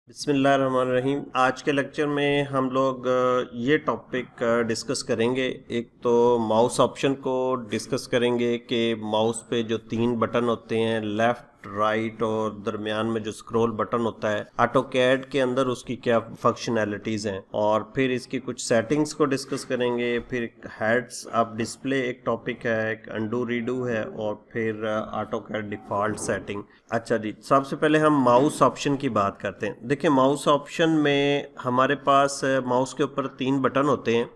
बिस्मिल्लाहिर्रहमानिर्रहीम। आज के लेक्चर में हम लोग ये टॉपिक डिस्कस करेंगे। एक तो माउस ऑप्शन को डिस्कस करेंगे कि माउस पे जो 3 बटन होते हैं, लेफ़्ट, राइट और दरमियान में जो स्क्रॉल बटन होता है, ऑटोकैड के अंदर उसकी क्या फंक्शनैलिटीज़ हैं, और फिर इसकी कुछ सेटिंग्स को डिस्कस करेंगे। फिर हेड्स अप डिस्प्ले एक टॉपिक है, एक अंडू रीडू है, और फिर ऑटोकैड डिफ़ॉल्ट सेटिंग। अच्छा जी, सबसे पहले हम माउस ऑप्शन की बात करते हैं। देखिए, माउस ऑप्शन में हमारे पास माउस के ऊपर 3 बटन होते हैं।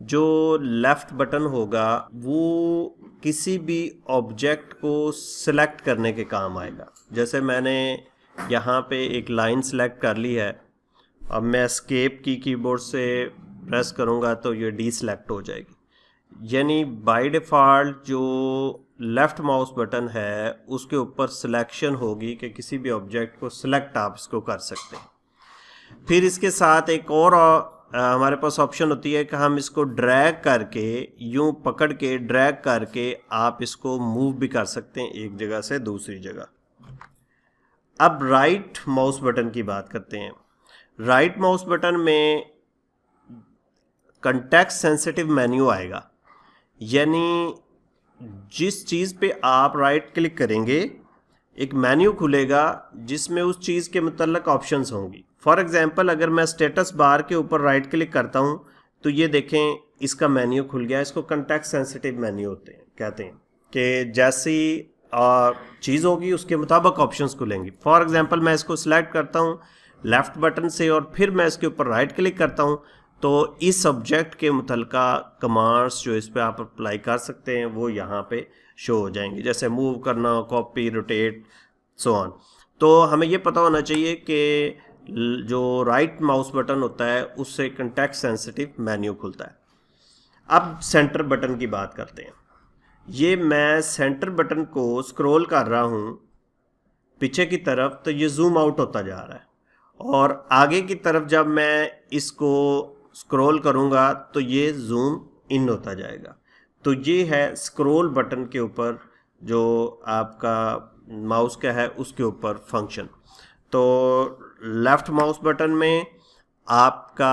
जो लेफ़्ट बटन होगा वो किसी भी ऑब्जेक्ट को सिलेक्ट करने के काम आएगा। जैसे मैंने यहाँ पे एक लाइन सेलेक्ट कर ली है, अब मैं एस्केप की कीबोर्ड से प्रेस करूँगा तो ये डीसेलेक्ट हो जाएगी। यानी बाय डिफ़ॉल्ट जो लेफ़्ट माउस बटन है उसके ऊपर सिलेक्शन होगी कि किसी भी ऑब्जेक्ट को सिलेक्ट आप इसको कर सकते हैं। फिर इसके साथ एक और हमारे पास ऑप्शन होती है कि हम इसको ड्रैग करके, यूं पकड़ के ड्रैग करके आप इसको मूव भी कर सकते हैं एक जगह से दूसरी जगह। अब राइट माउस बटन की बात करते हैं। राइट माउस बटन में कंटेक्स्ट सेंसिटिव मेन्यू आएगा, यानी जिस चीज़ पे आप राइट क्लिक करेंगे एक मेन्यू खुलेगा जिसमें उस चीज़ के मुतल्लक ऑप्शंस होंगी। फॉर एग्जांपल, अगर मैं स्टेटस बार के ऊपर राइट क्लिक करता हूं तो ये देखें इसका मेन्यू खुल गया। इसको कंटेक्स्ट सेंसिटिव मेन्यू होते हैं, कहते हैं कि जैसी चीज़ होगी उसके मुताबिक ऑप्शंस खुलेंगी। फॉर एग्जांपल, मैं इसको सिलेक्ट करता हूं लेफ़्ट बटन से और फिर मैं इसके ऊपर राइट क्लिक करता हूं तो इस सब्जेक्ट के मुतलका कमांड्स जो इस पर आप अप्लाई कर सकते हैं वो यहाँ पे शो हो जाएंगे, जैसे मूव करना, कॉपी, रोटेट, सो ऑन। तो हमें ये पता होना चाहिए कि जो राइट माउस बटन होता है उससे कंटेक्स्ट सेंसिटिव मेन्यू खुलता है। अब सेंटर बटन की बात करते हैं। ये मैं सेंटर बटन को स्क्रॉल कर रहा हूँ पीछे की तरफ तो ये जूम आउट होता जा रहा है, और आगे की तरफ जब मैं इसको स्क्रॉल करूंगा तो ये जूम इन होता जाएगा। तो ये है स्क्रॉल बटन के ऊपर जो आपका माउस का है उसके ऊपर फंक्शन। तो लेफ़्ट माउस बटन में आपका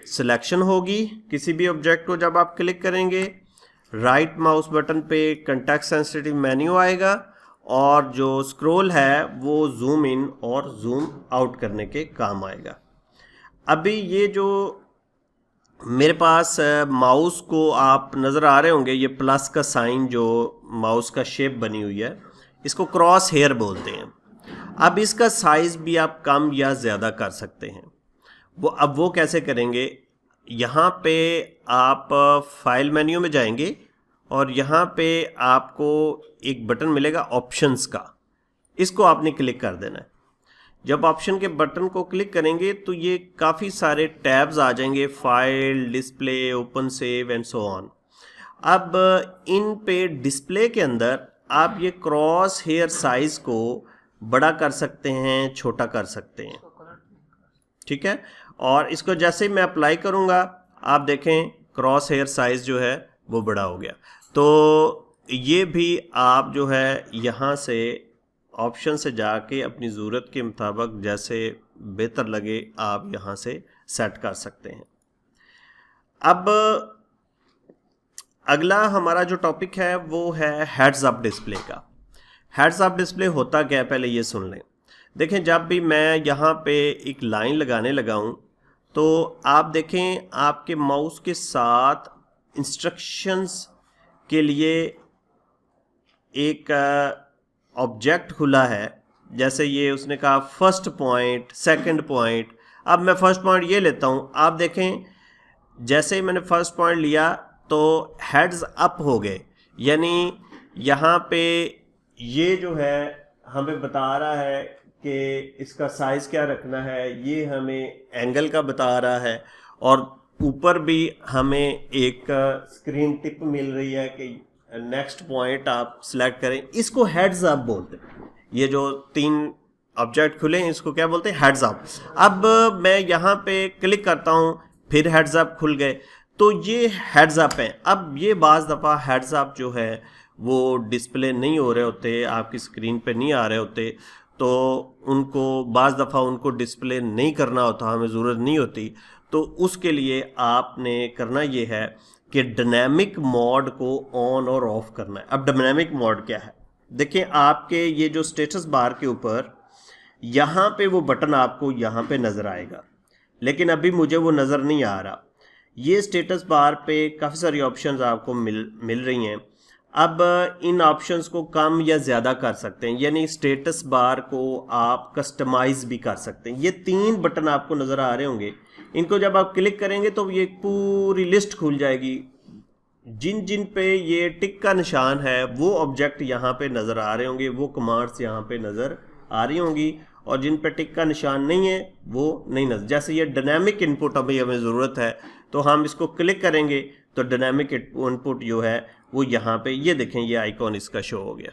सिलेक्शन होगी किसी भी ऑब्जेक्ट को जब आप क्लिक करेंगे। राइट माउस बटन पे कंटेक्स्ट सेंसिटिव मेन्यू आएगा, और जो स्क्रॉल है वो जूम इन और जूम आउट करने के काम आएगा। अभी ये जो मेरे पास माउस को आप नज़र आ रहे होंगे, ये प्लस का साइन जो माउस का शेप बनी हुई है इसको क्रॉस हेयर बोलते हैं। अब इसका साइज़ भी आप कम या ज़्यादा कर सकते हैं। अब वो कैसे करेंगे? यहाँ पे आप फाइल मेन्यू में जाएंगे और यहाँ पे आपको एक बटन मिलेगा ऑप्शंस का, इसको आपने क्लिक कर देना है। जब ऑप्शन के बटन को क्लिक करेंगे तो ये काफ़ी सारे टैब्स आ जाएंगे, file, display, open, save and so on. अब इन पे डिस्प्ले के अंदर आप ये क्रॉस हेयर साइज को बड़ा कर सकते हैं, छोटा कर सकते हैं, ठीक है। और इसको जैसे ही मैं अप्लाई करूँगा आप देखें क्रॉस हेयर साइज जो है वो बड़ा हो गया। तो ये भी आप जो है यहाँ से ऑप्शन से जाके अपनी ज़रूरत के मुताबिक जैसे बेहतर लगे आप यहाँ से सेट कर सकते हैं। अब अगला हमारा जो टॉपिक है वो है हेड्स अप डिस्प्ले का। हेड्स अप डिस्प्ले होता क्या है पहले ये सुन लें। देखें, जब भी मैं यहाँ पे एक लाइन लगाने लगा हूँ तो आप देखें आपके माउस के साथ इंस्ट्रक्शंस के लिए एक ऑब्जेक्ट खुला है। जैसे ये उसने कहा फर्स्ट पॉइंट, सेकंड पॉइंट। अब मैं फर्स्ट पॉइंट ये लेता हूँ, आप देखें जैसे ही मैंने फर्स्ट पॉइंट लिया तो हेड्स अप हो गए, यानी यहाँ पे ये जो है हमें बता रहा है कि इसका साइज़ क्या रखना है, ये हमें एंगल का बता रहा है, और ऊपर भी हमें एक स्क्रीन टिप मिल रही है कि नेक्स्ट पॉइंट आप सिलेक्ट करें। इसको हेड्स अप बोलते हैं। ये जो 3 ऑब्जेक्ट खुले हैं इसको क्या बोलते हैं? Heads up. अब मैं यहाँ पे क्लिक करता हूँ, फिर हेड्स अप खुल गए, तो ये हेड्स अप हैं। अब ये बाज़ दफ़ा हेड्स अप जो है वो डिस्प्ले नहीं हो रहे होते, आपकी स्क्रीन पे नहीं आ रहे होते, तो उनको बाज़ दफ़ा उनको डिस्प्ले नहीं करना होता, हमें ज़रूरत नहीं होती, तो उसके लिए आपने करना ये है कि डायनेमिक मोड को ऑन और ऑफ करना है। अब डायनेमिक मोड क्या है, देखिए आपके ये जो स्टेटस बार के ऊपर यहाँ पे वो बटन आपको यहाँ पे नज़र आएगा, लेकिन अभी मुझे वो नज़र नहीं आ रहा। ये स्टेटस बार पे काफ़ी सारी ऑप्शंस आपको मिल रही हैं। अब इन ऑप्शंस को कम या ज़्यादा कर सकते हैं, यानी स्टेटस बार को आप कस्टमाइज़ भी कर सकते हैं। ये 3 बटन आपको नज़र आ रहे होंगे, इनको जब आप क्लिक करेंगे तो ये पूरी लिस्ट खुल जाएगी। जिन जिन पे ये टिक का निशान है वो ऑब्जेक्ट यहाँ पे नज़र आ रहे होंगे, वो कमांड्स यहाँ पे नज़र आ रही होंगी, और जिन पे टिक का निशान नहीं है वो नहीं नज़र। जैसे ये डायनेमिक इनपुट अभी हमें ज़रूरत है, तो हम इसको क्लिक करेंगे तो डायनेमिक इनपुट जो है वो यहाँ पे, ये देखें ये आइकॉन इसका शो हो गया,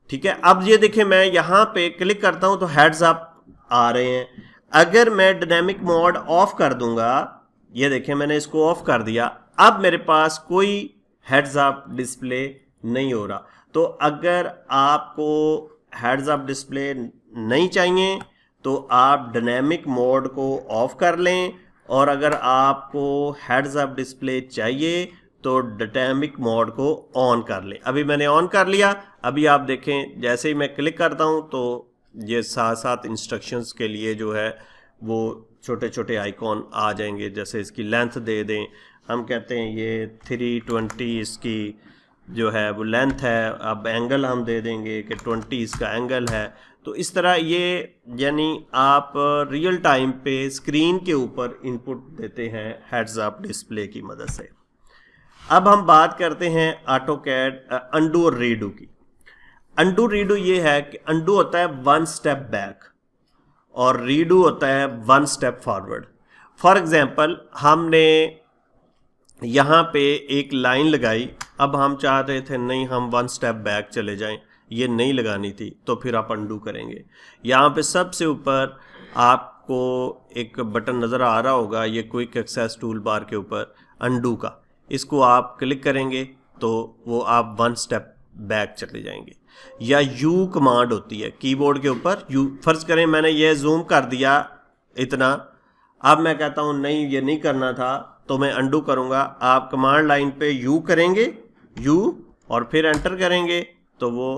ठीक है। अब ये देखें मैं यहाँ पे क्लिक करता हूँ तो हेड्स अप आ रहे हैं। अगर मैं डायनेमिक मोड ऑफ कर दूंगा, ये देखें मैंने इसको ऑफ कर दिया, अब मेरे पास कोई हेड्स अप डिस्प्ले नहीं हो रहा। तो अगर आपको हेड्स अप डिस्प्ले नहीं चाहिए तो आप डायनेमिक मोड को ऑफ कर लें, और अगर आपको हेड्स अप डिस्प्ले चाहिए तो डायनेमिक मोड को ऑन कर लें। अभी मैंने ऑन कर लिया। अभी आप देखें जैसे ही मैं क्लिक करता हूं तो ये साथ साथ इंस्ट्रक्शंस के लिए जो है वो छोटे छोटे आइकॉन आ जाएंगे। जैसे इसकी लेंथ दे दें, हम कहते हैं ये 320 इसकी जो है वो लेंथ है, अब एंगल हम दे देंगे कि 20 इसका एंगल है। तो इस तरह ये यानी आप रियल टाइम पे स्क्रीन के ऊपर इनपुट देते हैं हेड्स अप डिस्प्ले की मदद से। अब हम बात करते हैं ऑटोकैड अंडू और रीडू की। अंडू रीडू ये है कि अंडू होता है 1 स्टेप बैक और रीडू होता है 1 स्टेप फॉरवर्ड। फॉर एग्जांपल हमने यहाँ पे एक लाइन लगाई, अब हम चाह रहे थे नहीं हम 1 स्टेप बैक चले जाएं, ये नहीं लगानी थी, तो फिर आप अंडू करेंगे। यहाँ पे सबसे ऊपर आपको एक बटन नज़र आ रहा होगा, ये क्विक एक्सेस टूल बार के ऊपर अंडू का, इसको आप क्लिक करेंगे तो वो आप 1 स्टेप बैक चले जाएंगे। या यू कमांड होती है कीबोर्ड के ऊपर, यू। फर्ज करें मैंने ये जूम कर दिया इतना, अब मैं कहता हूँ नहीं ये नहीं करना था, तो मैं अंडू करूँगा। आप कमांड लाइन पे यू करेंगे, यू, और फिर एंटर करेंगे तो वो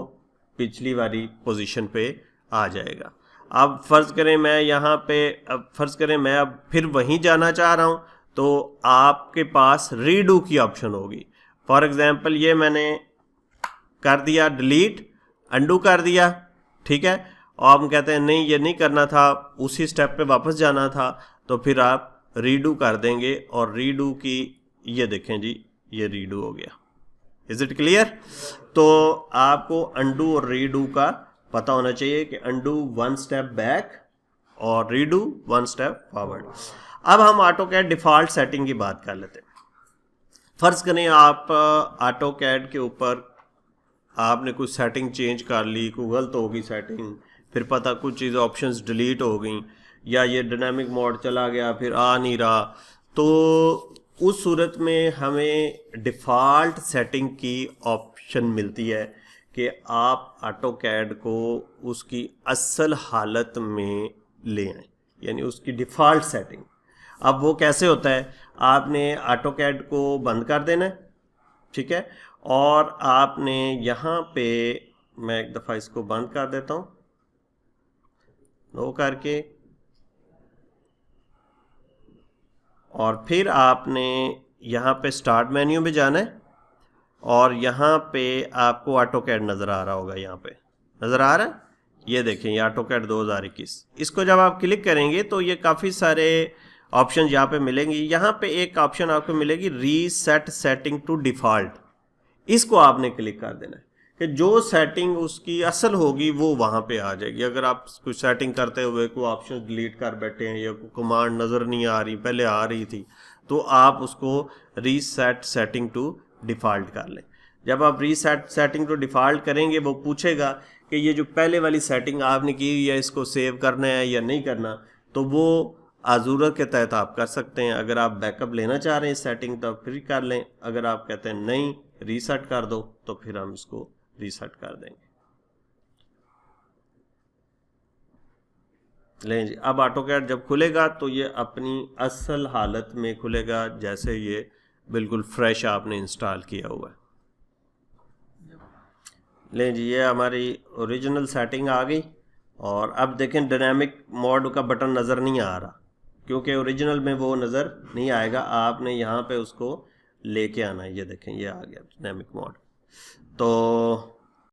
पिछली वाली पोजीशन पे आ जाएगा। अब फ़र्ज़ करें मैं यहाँ पे, अब फ़र्ज़ करें मैं अब फिर वहीं जाना चाह रहा हूँ, तो आपके पास रीडू की ऑप्शन होगी। फॉर एग्ज़ाम्पल ये मैंने कर दिया डिलीट, अंडू कर दिया, ठीक है, और हम कहते हैं नहीं ये नहीं करना था, उसी स्टेप पे वापस जाना था, तो फिर आप रीडू कर देंगे और रीडू की ये देखें जी ये रीडू हो गया। Is it clear? तो आपको अंडू और रीडू का पता होना चाहिए कि अंडू 1 स्टेप बैक और रीडू 1 स्टेप फॉरवर्ड। अब हम ऑटोकैड डिफ़ॉल्ट सेटिंग की बात कर लेते हैं। फ़र्ज़ करें आप ऑटोकैड के ऊपर आपने कुछ सेटिंग चेंज कर ली, कोई गलत हो गई सेटिंग, फिर पता कुछ चीज़ ऑप्शंस डिलीट हो गई, या ये डायनामिक मोड चला गया फिर आ नहीं रहा, तो उस सूरत में हमें डिफ़ॉल्ट सेटिंग की ऑप्शन मिलती है कि आप ऑटोकैड को उसकी असल हालत में ले आएँ, यानी उसकी डिफ़ॉल्ट सेटिंग। अब वो कैसे होता है, आपने ऑटोकैड को बंद कर देना है, ठीक है, और आपने यहाँ पे, मैं एक दफ़ा इसको बंद कर देता हूँ, नो करके, और फिर आपने यहाँ पे स्टार्ट मेन्यू में जाना है, और यहाँ पे आपको ऑटोकैड नज़र आ रहा होगा, यहाँ पे नज़र आ रहा है, ये देखें ये ऑटोकैड 2021। इसको जब आप क्लिक करेंगे तो ये काफ़ी सारे ऑप्शन यहाँ पे मिलेंगी। यहाँ पे एक ऑप्शन आपको मिलेगी रीसेट सेटिंग टू डिफ़ॉल्ट, इसको आपने क्लिक कर देना है कि जो सेटिंग उसकी असल होगी वो वहाँ पे आ जाएगी। अगर आप कुछ सेटिंग करते हुए कोई ऑप्शन डिलीट कर बैठे हैं या कोई कमांड नज़र नहीं आ रही, पहले आ रही थी, तो आप उसको रीसेट सेटिंग टू डिफ़ॉल्ट कर लें। जब आप रीसेट सेटिंग टू डिफ़ॉल्ट करेंगे वो पूछेगा कि ये जो पहले वाली सेटिंग आपने की हुई है इसको सेव करना है या नहीं करना, तो वो ज़रूरत के तहत आप कर सकते हैं। अगर आप बैकअप लेना चाह रहे हैं सेटिंग तो फिर कर लें, अगर आप कहते हैं नहीं रीसेट कर दो तो फिर हम इसको रीसेट कर देंगे। लें जी, अब ऑटोकैड जब खुलेगा तो ये अपनी असल हालत में खुलेगा, जैसे ये बिल्कुल फ्रेश आपने इंस्टॉल किया हुआ है। लें जी, ये हमारी ओरिजिनल सेटिंग आ गई। और अब देखें डायनामिक मोड का बटन नज़र नहीं आ रहा, क्योंकि ओरिजिनल में वो नज़र नहीं आएगा, आपने यहाँ पे उसको लेके आना है। ये देखें, ये आ गया डायनामिक मोड। तो